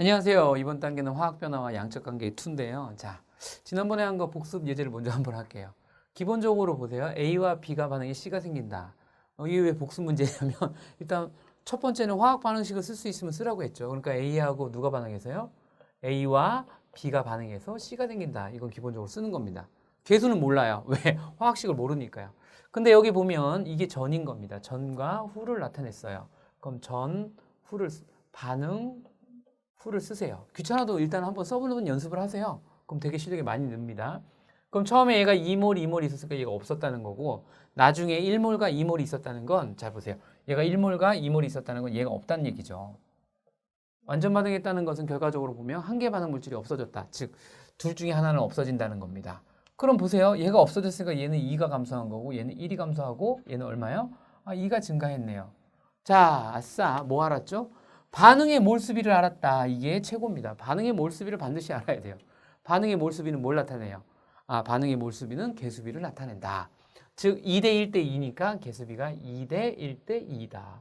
안녕하세요. 이번 단계는 화학변화와 양적관계 2인데요. 자, 지난번에 한 거 복습 예제를 먼저 한번 할게요. 기본적으로 보세요. A와 B가 반응에 C가 생긴다. 이게 왜 복습 문제냐면 일단 첫 번째는 화학 반응식을 쓸 수 있으면 쓰라고 했죠. 그러니까 A하고 누가 반응해서요? A와 B가 반응해서 C가 생긴다. 이건 기본적으로 쓰는 겁니다. 계수는 몰라요. 왜? 화학식을 모르니까요. 근데 여기 보면 이게 전인 겁니다. 전과 후를 나타냈어요. 그럼 전, 후를 반응, 후를 쓰세요. 귀찮아도 일단 한번 써보는 연습을 하세요. 그럼 되게 실력이 많이 늡니다. 그럼 처음에 얘가 2몰, 2몰이 있었으니까 얘가 없었다는 거고 나중에 1몰과 2몰이 있었다는 건 잘 보세요. 얘가 1몰과 2몰이 있었다는 건 얘가 없다는 얘기죠. 완전 반응했다는 것은 결과적으로 보면 한 개 반응 물질이 없어졌다. 즉, 둘 중에 하나는 없어진다는 겁니다. 그럼 보세요. 얘가 없어졌으니까 얘는 2가 감소한 거고 얘는 1이 감소하고 얘는 얼마요? 2가 증가했네요. 자, 아싸. 뭐 알았죠? 반응의 몰수비를 알았다. 이게 최고입니다. 반응의 몰수비를 반드시 알아야 돼요. 반응의 몰수비는 뭘 나타내요? 반응의 몰수비는 개수비를 나타낸다. 즉 2대 1대 2니까 개수비가 2대 1대 2다.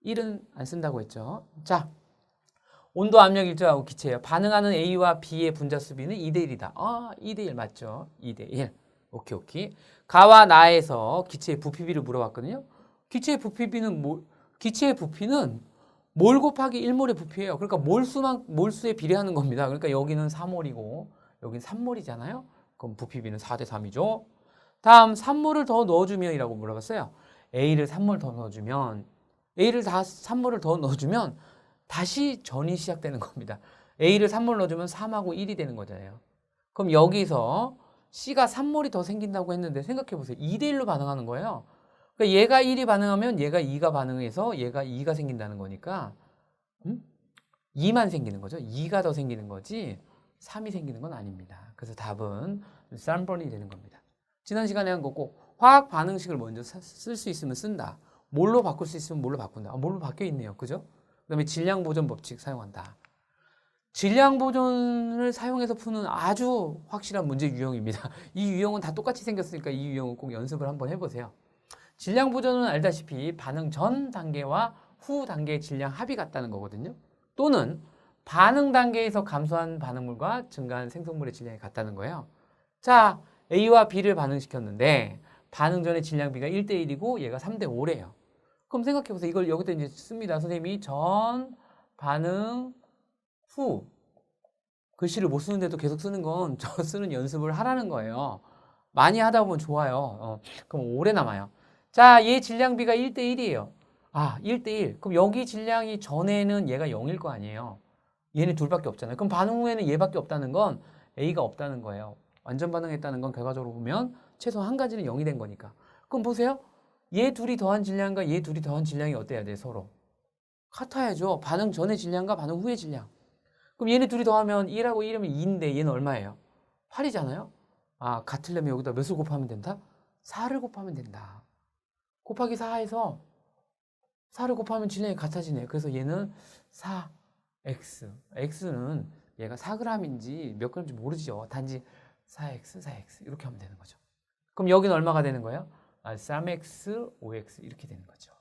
1은 안 쓴다고 했죠. 자, 온도, 압력, 일조하고 기체예요. 반응하는 A와 B의 분자 수비는 2대 1이다. 2대 1 맞죠? 2대 1. 오케이. 가와 나에서 기체의 부피비를 물어봤거든요. 기체의 부피비는 기체의 부피는 몰 곱하기 1몰의 부피예요. 그러니까 몰수에 비례하는 겁니다. 그러니까 여기는 4몰이고 여기는 3몰이잖아요. 그럼 부피비는 4대 3이죠. 다음 3몰을 더 넣어주면 이라고 물어봤어요. A를 3몰 더 넣어주면 A를 3몰을 더 넣어주면 다시 전이 시작되는 겁니다. A를 3몰 넣어주면 3하고 1이 되는 거잖아요. 그럼 여기서 C가 3몰이 더 생긴다고 했는데 생각해보세요. 2대 1로 반응하는 거예요. 그러니까 얘가 1이 반응하면 얘가 2가 반응해서 얘가 2가 생긴다는 거니까 2만 생기는 거죠. 2가 더 생기는 거지 3이 생기는 건 아닙니다. 그래서 답은 3번이 되는 겁니다. 지난 시간에 한 거고 화학 반응식을 먼저 쓸 수 있으면 쓴다. 뭘로 바꿀 수 있으면 뭘로 바꾼다. 뭘로 바뀌어 있네요. 그죠? 그 다음에 질량 보존 법칙 사용한다. 질량 보존을 사용해서 푸는 아주 확실한 문제 유형입니다. 이 유형은 다 똑같이 생겼으니까 이 유형은 꼭 연습을 한번 해보세요. 질량 보존은 알다시피 반응 전 단계와 후 단계의 질량 합이 같다는 거거든요. 또는 반응 단계에서 감소한 반응물과 증가한 생성물의 질량이 같다는 거예요. 자, A와 B를 반응시켰는데 반응 전의 질량비가 1대 1이고 얘가 3대 5래요. 그럼 생각해보세요. 이걸 여기다 이제 씁니다. 선생님이 전, 반응, 후. 글씨를 못 쓰는데도 계속 쓰는 건 저 쓰는 연습을 하라는 거예요. 많이 하다 보면 좋아요. 그럼 오래 남아요. 자, 얘 질량비가 1대 1이에요. 1대 1. 그럼 여기 질량이 전에는 얘가 0일 거 아니에요. 얘는 둘밖에 없잖아요. 그럼 반응 후에는 얘밖에 없다는 건 A가 없다는 거예요. 완전 반응했다는 건 결과적으로 보면 최소 한 가지는 0이 된 거니까. 그럼 보세요. 얘 둘이 더한 질량과 얘 둘이 더한 질량이 어때야 돼, 서로? 같아야죠. 반응 전의 질량과 반응 후의 질량. 그럼 얘네 둘이 더하면 1하고 1이면 2인데 얘는 얼마예요? 8이잖아요? 같으려면 여기다 몇을 곱하면 된다? 4를 곱하면 된다. 곱하기 4에서 4를 곱하면 질량이 같아지네요. 그래서 얘는 4x. x는 얘가 4g인지 몇 g인지 모르죠. 단지 4x, 4x 이렇게 하면 되는 거죠. 그럼 여기는 얼마가 되는 거예요? 3x, 5x 이렇게 되는 거죠.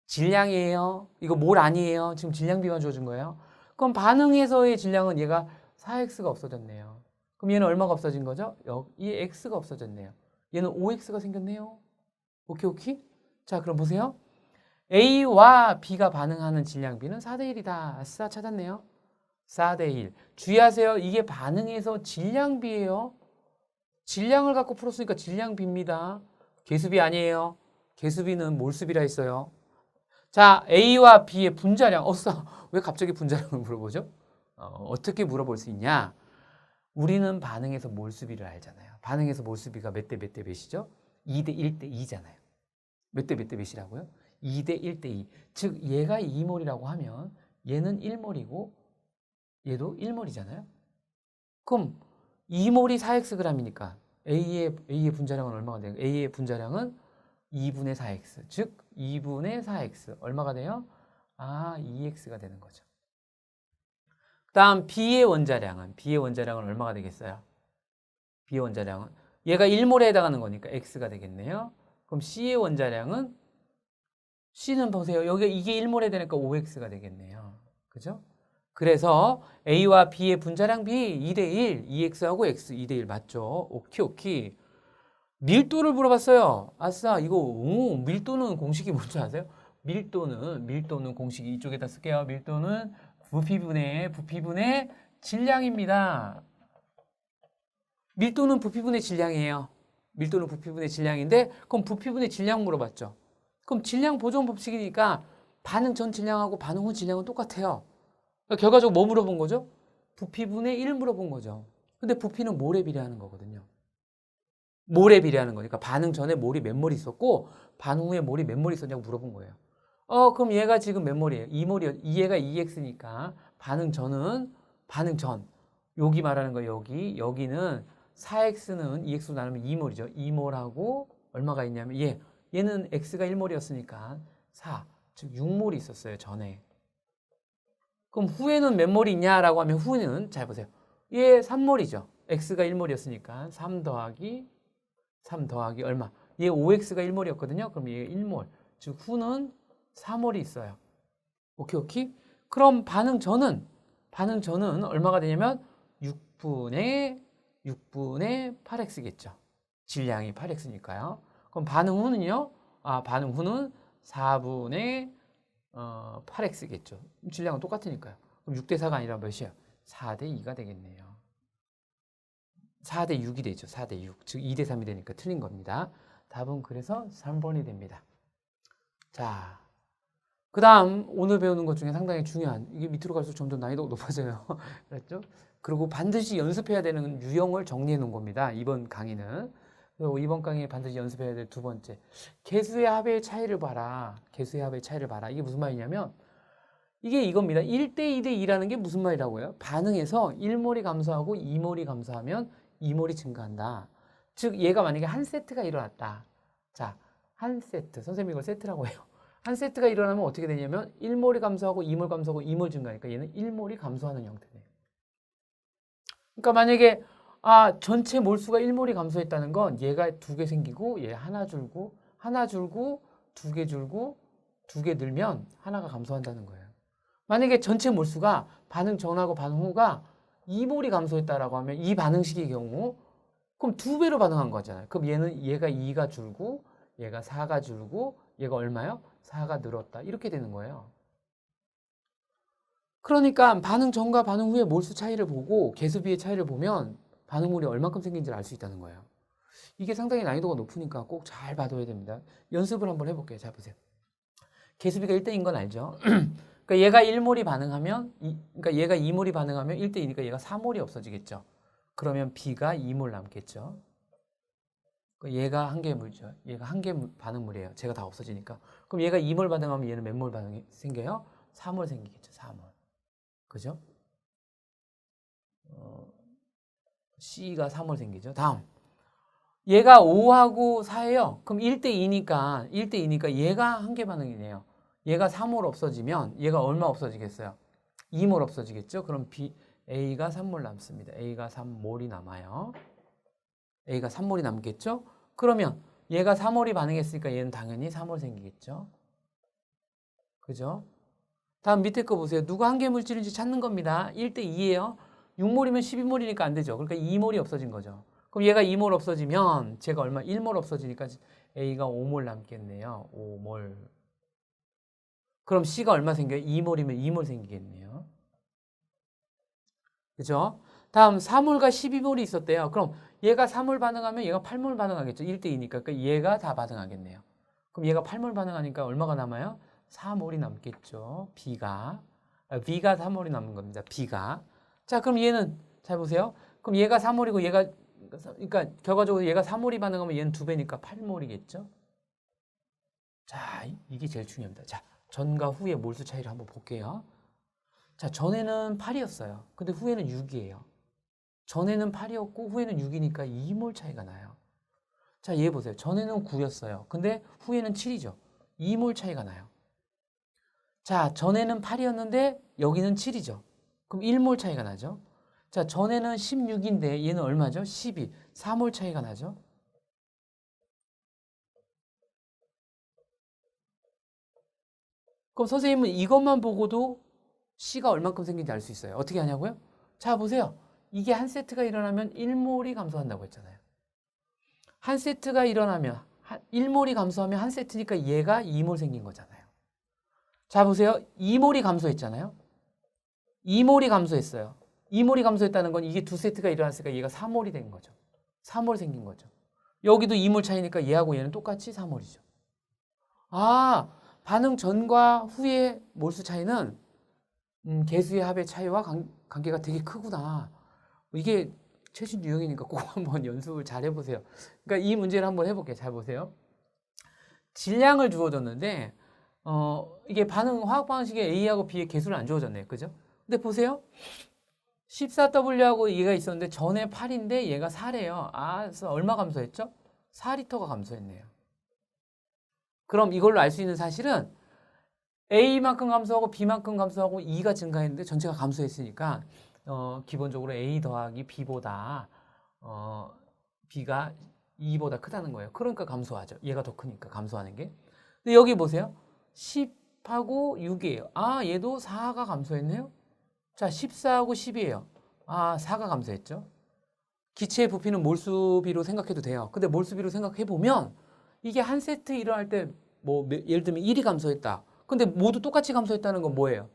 질량이에요. 이거 몰 아니에요. 지금 질량비만 줘준 거예요. 그럼 반응에서의 질량은 얘가 4x가 없어졌네요. 그럼 얘는 얼마가 없어진 거죠? 이 x가 없어졌네요. 얘는 5x가 생겼네요. 오케이? 자, 그럼 보세요. A와 B가 반응하는 질량비는 4대 1이다. 아싸, 찾았네요. 4대 1. 주의하세요. 이게 반응에서 질량비예요. 질량을 갖고 풀었으니까 질량비입니다. 개수비 아니에요. 개수비는 몰수비라 했어요. 자, A와 B의 분자량. 왜 갑자기 분자량을 물어보죠? 어떻게 물어볼 수 있냐? 우리는 반응에서 몰수비를 알잖아요. 반응에서 몰수비가 몇 대 몇이죠? 2대 1대 2잖아요. 몇 대 몇이라고요? 2대 1대 2. 즉 얘가 2몰이라고 하면 얘는 1몰이고 얘도 1몰이잖아요. 그럼 2몰이 4xg이니까 A의 분자량은 얼마가 돼요? A의 분자량은 2분의 4x. 즉 2분의 4x. 얼마가 돼요? 2x가 되는 거죠. 그 다음 B의 원자량은 얼마가 되겠어요? B의 원자량은 얘가 1몰에 해당하는 거니까 x가 되겠네요. 그럼 C의 원자량은 C는 보세요. 이게 1몰에 되니까 5x가 되겠네요. 그죠? 그래서 A와 B의 분자량 비 2대1, EX하고 X 2대1 맞죠? 오케이, 오케이. 밀도를 물어봤어요. 아싸, 이거, 밀도는 공식이 뭔지 아세요? 밀도는 공식이 이쪽에다 쓸게요. 밀도는 부피분의 질량입니다. 밀도는 부피분의 질량이에요. 밀도는 부피분의 질량인데, 그럼 부피분의 질량 물어봤죠. 그럼 질량 보존 법칙이니까 반응 전 질량하고 반응 후 질량은 똑같아요. 그러니까 결과적으로 뭐 물어본 거죠? 부피분의 1 물어본 거죠. 근데 부피는 몰에 비례하는 거거든요. 몰에 비례하는 거니까 반응 전에 몰이 몇 몰 있었고 반응 후에 몰이 몇 몰 있었냐고 물어본 거예요. 그럼 얘가 지금 몇 몰이에요? 2몰이요. 얘가 2x니까 반응 전. 여기 말하는 거예요. 여기는 4x는 2x로 나누면 2몰이죠. 2몰하고 얼마가 있냐면 얘는 x가 1몰이었으니까 4, 즉 6몰이 있었어요. 전에. 그럼 후에는 몇 몰이 있냐라고 하면 후는 잘 보세요. 얘 3몰이죠. x가 1몰이었으니까 3 더하기 얼마? 얘 5x가 1몰이었거든요. 그럼 얘 1몰. 즉 후는 4몰이 있어요. 오케이, 오케이? 그럼 반응 전은 얼마가 되냐면 6분의 8x겠죠. 질량이 8x니까요. 그럼 반응 후는요? 반응 후는 4분의 8x겠죠. 질량은 똑같으니까요. 그럼 6대 4가 아니라 몇이에요? 4대 2가 되겠네요. 4대 6이 되죠. 4대 6. 즉 2대 3이 되니까 틀린 겁니다. 답은 그래서 3번이 됩니다. 자, 그 다음 오늘 배우는 것 중에 상당히 중요한, 이게 밑으로 갈수록 점점 난이도가 높아져요. 그렇죠? 그리고 반드시 연습해야 되는 유형을 정리해 놓은 겁니다. 이번 강의는. 그리고 이번 강의에 반드시 연습해야 될 두 번째. 개수의 합의 차이를 봐라. 개수의 합의 차이를 봐라. 이게 무슨 말이냐면 이게 이겁니다. 1대 2대 2라는 게 무슨 말이라고요? 반응에서 1몰이 감소하고 2몰이 감소하면 2몰이 증가한다. 즉 얘가 만약에 한 세트가 일어났다. 자, 한 세트. 선생님이 이걸 세트라고 해요. 한 세트가 일어나면 어떻게 되냐면 1몰이 감소하고 2몰 감소하고 2몰 증가하니까 얘는 1몰이 감소하는 형태네요. 그러니까 만약에 전체 몰수가 1몰이 감소했다는 건 얘가 2개 생기고 얘 하나 줄고 하나 줄고 2개 줄고 2개 늘면 하나가 감소한다는 거예요. 만약에 전체 몰수가 반응 전하고 반응 후가 2몰이 감소했다라고 하면 이 반응식의 경우 그럼 2배로 반응한 거잖아요. 그럼 얘가 2가 줄고 얘가 4가 줄고 얘가 얼마요? 4가 늘었다. 이렇게 되는 거예요. 그러니까 반응 전과 반응 후의 몰수 차이를 보고 개수비의 차이를 보면 반응물이 얼만큼 생긴지를 알 수 있다는 거예요. 이게 상당히 난이도가 높으니까 꼭 잘 봐둬야 됩니다. 연습을 한번 해볼게요. 잘 보세요. 개수비가 1대인 건 알죠? 그러니까 얘가 1몰이 반응하면 그러니까 얘가 2몰이 반응하면 1대2니까 얘가 4몰이 없어지겠죠. 그러면 B가 2몰 남겠죠. 얘가 한 개 물죠. 얘가 한 개 반응물이에요. 제가 다 없어지니까. 그럼 얘가 2몰 반응하면 얘는 몇 몰 반응이 생겨요? 4몰 생기겠죠. 4몰. 그죠? C가 3몰 생기죠. 다음. 얘가 5하고 4예요. 그럼 1대2니까 얘가 한 개 반응이네요. 얘가 3몰 없어지면 얘가 얼마 없어지겠어요? 2몰 없어지겠죠? 그럼 A가 3몰 남습니다. A가 3몰이 남아요. A가 3몰이 남겠죠? 그러면 얘가 3몰이 반응했으니까 얘는 당연히 3몰 생기겠죠? 그죠? 다음 밑에 거 보세요. 누가 한 개 물질인지 찾는 겁니다. 1대2예요. 6몰이면 12몰이니까 안 되죠. 그러니까 2몰이 없어진 거죠. 그럼 얘가 2몰 없어지면 제가 얼마? 1몰 없어지니까 A가 5몰 남겠네요. 5몰. 그럼 C가 얼마 생겨요? 2몰이면 2몰 생기겠네요. 그죠? 다음 4몰과 12몰이 있었대요. 그럼 얘가 3몰 반응하면 얘가 8몰 반응하겠죠. 1대2니까. 그러니까 얘가 다 반응하겠네요. 그럼 얘가 8몰 반응하니까 얼마가 남아요? 4몰이 남겠죠. B가 3몰이 남는 겁니다. B가. 자, 그럼 얘는 잘 보세요. 그럼 얘가 3몰이고 얘가 그러니까 결과적으로 얘가 3몰이 반응하면 얘는 2배니까 8몰이겠죠. 자, 이게 제일 중요합니다. 자, 전과 후의 몰수 차이를 한번 볼게요. 자, 전에는 8이었어요. 근데 후에는 6이에요. 전에는 8이었고 후에는 6이니까 2몰 차이가 나요. 자, 얘 보세요. 전에는 9였어요. 근데 후에는 7이죠. 2몰 차이가 나요. 자, 전에는 8이었는데 여기는 7이죠. 그럼 1몰 차이가 나죠. 자, 전에는 16인데 얘는 얼마죠? 12. 4몰 차이가 나죠. 그럼 선생님은 이것만 보고도 C가 얼만큼 생긴지 알 수 있어요. 어떻게 하냐고요? 자, 보세요. 이게 한 세트가 일어나면 1몰이 감소한다고 했잖아요. 한 세트가 일어나면 1몰이 감소하면 한 세트니까 얘가 2몰 생긴 거잖아요. 자, 보세요. 2몰이 감소했잖아요. 2몰이 감소했어요. 2몰이 감소했다는 건 이게 두 세트가 일어났으니까 얘가 4몰이 된 거죠. 4몰 생긴 거죠. 여기도 2몰 차이니까 얘하고 얘는 똑같이 4몰이죠. 아, 반응 전과 후의 몰수 차이는 개수의 합의 차이와 관계가 되게 크구나. 이게 최신 유형이니까 꼭 한번 연습을 잘 해보세요. 그러니까 이 문제를 한번 해볼게요. 잘 보세요. 질량을 주어졌는데 이게 화학 방식의 A하고 B의 개수를 안 주어졌네요. 그죠? 근데 보세요. 14W하고 얘가 있었는데 전에 8인데 얘가 4래요. 아, 그래서 얼마 감소했죠? 4리터가 감소했네요. 그럼 이걸로 알 수 있는 사실은 A만큼 감소하고 B만큼 감소하고 E가 증가했는데 전체가 감소했으니까 기본적으로 A 더하기 B보다 B가 E보다 크다는 거예요. 그러니까 감소하죠. 얘가 더 크니까 감소하는 게. 근데 여기 보세요. 10하고 6이에요. 아, 얘도 4가 감소했네요. 자, 14하고 10이에요. 아, 4가 감소했죠. 기체의 부피는 몰수비로 생각해도 돼요. 근데 몰수비로 생각해보면 이게 한 세트 일어날 때 뭐 예를 들면 1이 감소했다. 근데 모두 똑같이 감소했다는 건 뭐예요?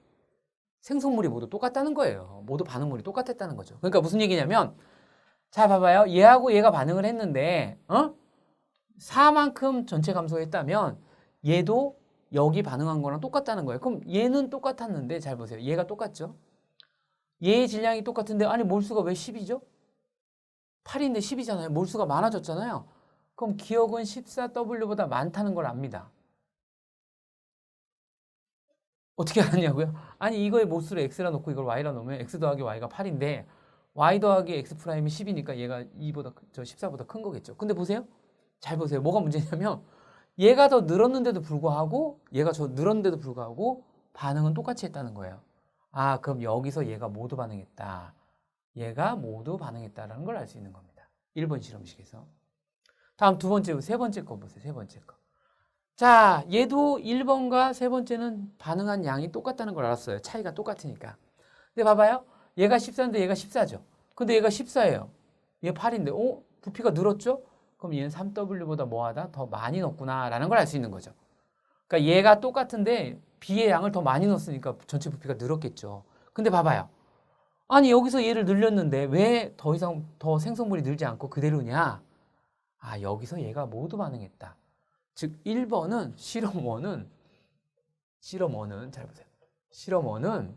생성물이 모두 똑같다는 거예요. 모두 반응물이 똑같았다는 거죠. 그러니까 무슨 얘기냐면 자, 봐봐요. 얘하고 얘가 반응을 했는데 4만큼 전체 감소했다면 얘도 여기 반응한 거랑 똑같다는 거예요. 그럼 얘는 똑같았는데 잘 보세요. 얘가 똑같죠? 얘의 질량이 똑같은데 아니 몰수가 왜 10이죠? 8인데 10이잖아요. 몰수가 많아졌잖아요. 그럼 기억은 14W보다 많다는 걸 압니다. 어떻게 알았냐고요? 아니 이거의 몰수를 x라 놓고 이걸 y라 놓으면 x 더하기 y가 8인데 y 더하기 x 프라임이 10이니까 얘가 2보다 저 14보다 큰 거겠죠. 근데 보세요. 잘 보세요. 뭐가 문제냐면 얘가 더 늘었는데도 불구하고 얘가 저 늘었는데도 불구하고 반응은 똑같이 했다는 거예요. 아, 그럼 여기서 얘가 모두 반응했다. 얘가 모두 반응했다라는 걸 알 수 있는 겁니다. 1번 실험식에서. 다음 두 번째, 세 번째 거 보세요. 세 번째 거. 자, 얘도 1번과 세 번째는 반응한 양이 똑같다는 걸 알았어요. 차이가 똑같으니까. 근데 봐봐요. 얘가 14인데 얘가 14죠. 근데 얘가 14예요. 얘 8인데, 부피가 늘었죠? 그럼 얘는 3W보다 뭐하다? 더 많이 넣었구나라는 걸 알 수 있는 거죠. 그러니까 얘가 똑같은데 B의 양을 더 많이 넣었으니까 전체 부피가 늘었겠죠. 근데 봐봐요. 아니 여기서 얘를 늘렸는데 왜 더 이상 더 생성물이 늘지 않고 그대로냐? 아, 여기서 얘가 모두 반응했다. 즉 1번은 실험 1은 잘 보세요. 실험 1은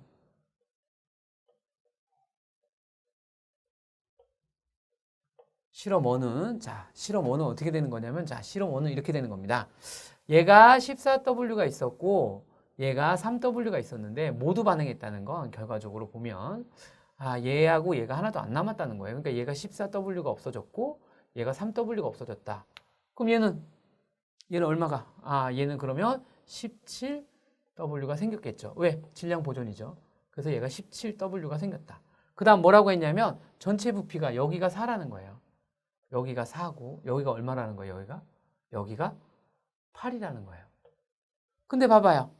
실험 1은 어떻게 되는 거냐면 자, 실험 1은 이렇게 되는 겁니다. 얘가 14W가 있었고 얘가 3W가 있었는데 모두 반응했다는 건 결과적으로 보면 아, 얘하고 얘가 하나도 안 남았다는 거예요. 그러니까 얘가 14W가 없어졌고 얘가 3W가 없어졌다. 그럼 얘는 얼마가? 아, 얘는 그러면 17W가 생겼겠죠. 왜? 질량 보존이죠. 그래서 얘가 17W가 생겼다. 그 다음 뭐라고 했냐면 전체 부피가 여기가 4라는 거예요. 여기가 4고 여기가 얼마라는 거예요? 여기가 8이라는 거예요. 근데 봐봐요.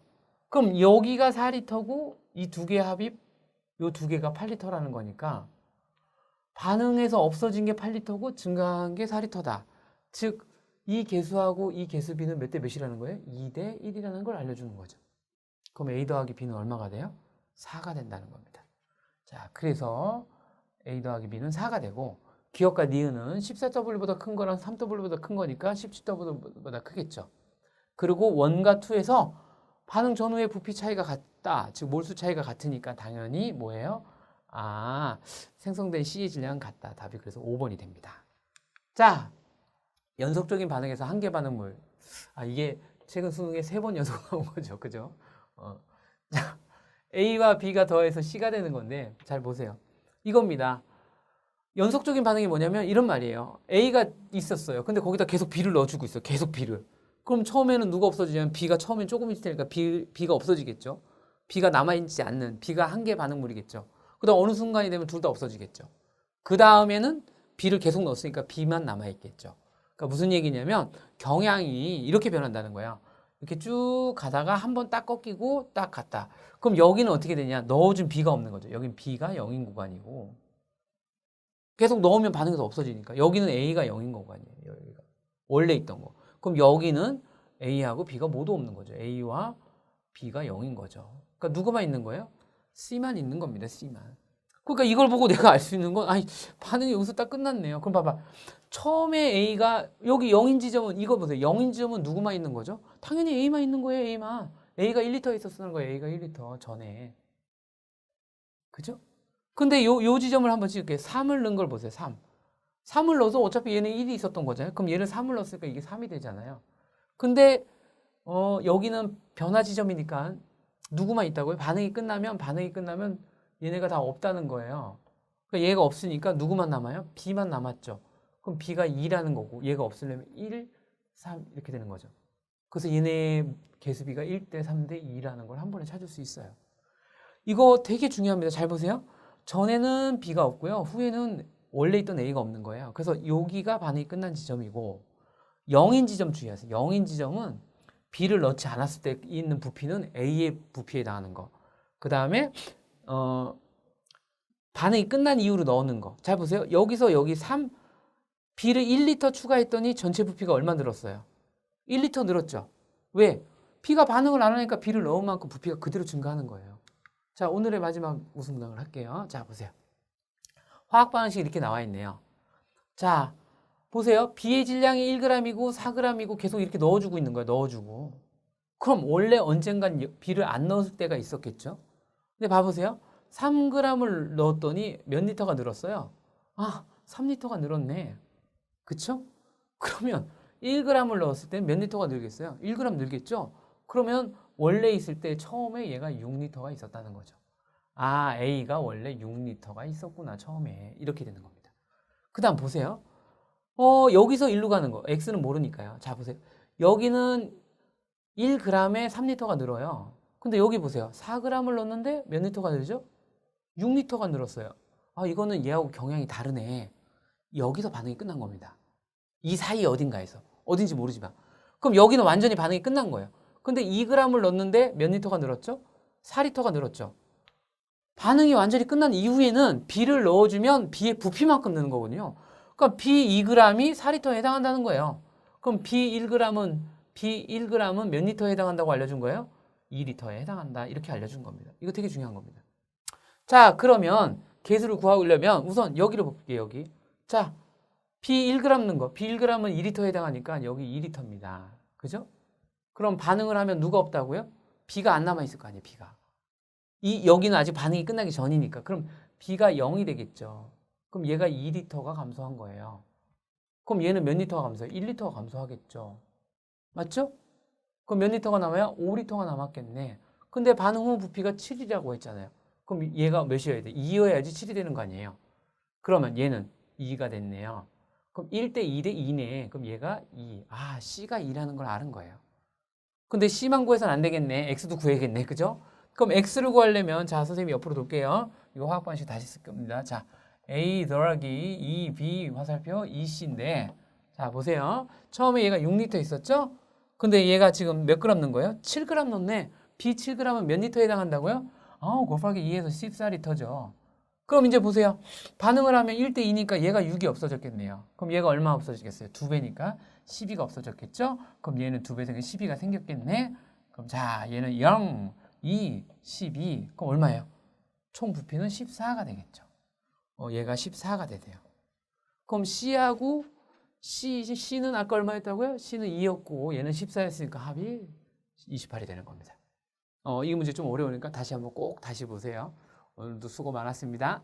그럼 여기가 4리터고 이 두 개의 합이 이 두 개가 8리터라는 거니까 반응해서 없어진 게 8리터고 증가한 게 4리터다. 즉 이 개수하고 이 개수비는 몇 대 몇이라는 거예요? 2대 1이라는 걸 알려주는 거죠. 그럼 A 더하기 B는 얼마가 돼요? 4가 된다는 겁니다. 자, 그래서 A 더하기 B는 4가 되고 기억과 니은은 14W보다 큰 거랑 3W보다 큰 거니까 17W보다 크겠죠. 그리고 1과 2에서 반응 전후의 부피 차이가 같다. 즉 몰수 차이가 같으니까 당연히 뭐예요? 아, 생성된 C의 질량은 같다. 답이 그래서 5번이 됩니다. 자, 연속적인 반응에서 한계 반응물. 아, 이게 최근 수능에 3번 연속 나온 거죠. 그죠? 자, A와 B가 더해서 C가 되는 건데 잘 보세요. 이겁니다. 연속적인 반응이 뭐냐면 이런 말이에요. A가 있었어요. 근데 거기다 계속 B를 넣어주고 있어요. 계속 B를. 그럼 처음에는 누가 없어지냐면 B가 처음엔 조금 있을 테니까 B가 없어지겠죠. B가 남아있지 않는 B가 한계 반응물이겠죠. 그 다음 어느 순간이 되면 둘 다 없어지겠죠. 그 다음에는 B를 계속 넣었으니까 B만 남아있겠죠. 그러니까 무슨 얘기냐면 경향이 이렇게 변한다는 거예요. 이렇게 쭉 가다가 한 번 딱 꺾이고 딱 갔다. 그럼 여기는 어떻게 되냐? 넣어준 B가 없는 거죠. 여긴 B가 0인 구간이고 계속 넣으면 반응이 더 없어지니까 여기는 A가 0인 구간이에요. 여기가 원래 있던 거. 그럼 여기는 A하고 B가 모두 없는 거죠. A와 B가 0인 거죠. 그러니까 누구만 있는 거예요? C만 있는 겁니다. C만. 그러니까 이걸 보고 내가 알 수 있는 건 아니 반응이 여기서 딱 끝났네요. 그럼 봐봐. 처음에 A가 여기 0인 지점은 이거 보세요. 0인 지점은 누구만 있는 거죠? 당연히 A만 있는 거예요. A만. A가 1리터에 있었는 거예요. A가 1리터 전에. 그죠? 근데 요 지점을 한번 찍을게요. 3을 넣은 걸 보세요. 3. 3을 넣어서 어차피 얘는 1이 있었던 거잖아요. 그럼 얘를 3을 넣었으니까 이게 3이 되잖아요. 근데 여기는 변화 지점이니까 누구만 있다고요? 반응이 끝나면 얘네가 다 없다는 거예요. 그러니까 얘가 없으니까 누구만 남아요? B만 남았죠. 그럼 B가 2라는 거고 얘가 없으려면 1, 3 이렇게 되는 거죠. 그래서 얘네 개수비가 1대 3대 2라는 걸 한 번에 찾을 수 있어요. 이거 되게 중요합니다. 잘 보세요. 전에는 B가 없고요. 후에는 원래 있던 A가 없는 거예요. 그래서 여기가 반응이 끝난 지점이고 0인 지점 주의하세요. 0인 지점은 B를 넣지 않았을 때 있는 부피는 A의 부피에 해당하는 거. 그 다음에 반응이 끝난 이후로 넣는 거. 잘 보세요. 여기서 여기 3, B를 1리터 추가했더니 전체 부피가 얼마 늘었어요? 1리터 늘었죠. 왜? B가 반응을 안 하니까 B를 넣은 만큼 부피가 그대로 증가하는 거예요. 자, 오늘의 마지막 우승문항을 할게요. 자, 보세요. 화학 반응식이 이렇게 나와 있네요. 자, 보세요. B의 질량이 1g이고 4g이고 계속 이렇게 넣어주고 있는 거예요. 넣어주고. 그럼 원래 언젠간 B를 안 넣었을 때가 있었겠죠? 근데 봐보세요. 3g을 넣었더니 몇 리터가 늘었어요? 아, 3리터가 늘었네. 그쵸? 그러면 1g을 넣었을 때 몇 리터가 늘겠어요? 1g 늘겠죠? 그러면 원래 있을 때 처음에 얘가 6리터가 있었다는 거죠. 아, A가 원래 6리터가 있었구나, 처음에. 이렇게 되는 겁니다. 그 다음 보세요. 여기서 1로 가는 거. X는 모르니까요. 자, 보세요. 여기는 1g에 3리터가 늘어요. 근데 여기 보세요. 4g을 넣었는데 몇 리터가 늘죠? 6리터가 늘었어요. 아, 이거는 얘하고 경향이 다르네. 여기서 반응이 끝난 겁니다. 이 사이 어딘가에서. 어딘지 모르지만. 그럼 여기는 완전히 반응이 끝난 거예요. 근데 2g을 넣었는데 몇 리터가 늘었죠? 4리터가 늘었죠. 반응이 완전히 끝난 이후에는 B를 넣어주면 B의 부피만큼 느는 거거든요. 그러니까 B 2g이 4리터에 해당한다는 거예요. 그럼 B 1g은 몇 리터에 해당한다고 알려준 거예요? 2리터에 해당한다. 이렇게 알려준 겁니다. 이거 되게 중요한 겁니다. 자, 그러면 개수를 구하려면 우선 여기로 볼게요. 여기. 자, B 1g 넣은 거. B 1g은 2리터에 해당하니까 여기 2리터입니다. 그죠? 그럼 반응을 하면 누가 없다고요? B가 안 남아있을 거 아니에요. B가. 여기는 아직 반응이 끝나기 전이니까. 그럼 B가 0이 되겠죠. 그럼 얘가 2리터가 감소한 거예요. 그럼 얘는 몇 리터가 감소해요? 1리터가 감소하겠죠. 맞죠? 그럼 몇 리터가 남아요? 5리터가 남았겠네. 근데 반응 후 부피가 7이라고 했잖아요. 그럼 얘가 몇이어야 돼? 2여야지 7이 되는 거 아니에요? 그러면 얘는 2가 됐네요. 그럼 1대 2대 2네. 그럼 얘가 2. 아, C가 2라는 걸 아는 거예요. 근데 C만 구해서는 안 되겠네. X도 구해야겠네. 그죠? 그럼 X를 구하려면 자, 선생님이 옆으로 돌게요. 이거 화학 반식 다시 쓸 겁니다. 자, A 더하기 2B 화살표 2C인데 자, 보세요. 처음에 얘가 6리터 있었죠? 근데 얘가 지금 몇 그램 넣은 거예요? 7g 넣네. B 7g은 몇 리터에 해당한다고요? 곱하기 2에서 14리터죠. 그럼 이제 보세요. 반응을 하면 1대 2니까 얘가 6이 없어졌겠네요. 그럼 얘가 얼마 없어지겠어요? 2배니까 12가 없어졌겠죠? 그럼 얘는 2배 생겨 12가 생겼겠네. 그럼 자, 얘는 0, 2, 12. 그럼 얼마예요? 총 부피는 14가 되겠죠. 얘가 14가 되대요. 그럼 C하고 C는 아까 얼마였다고요? C는 2였고 얘는 14였으니까 합이 28이 되는 겁니다. 이 문제 좀 어려우니까 다시 한번 꼭 다시 보세요. 오늘도 수고 많았습니다.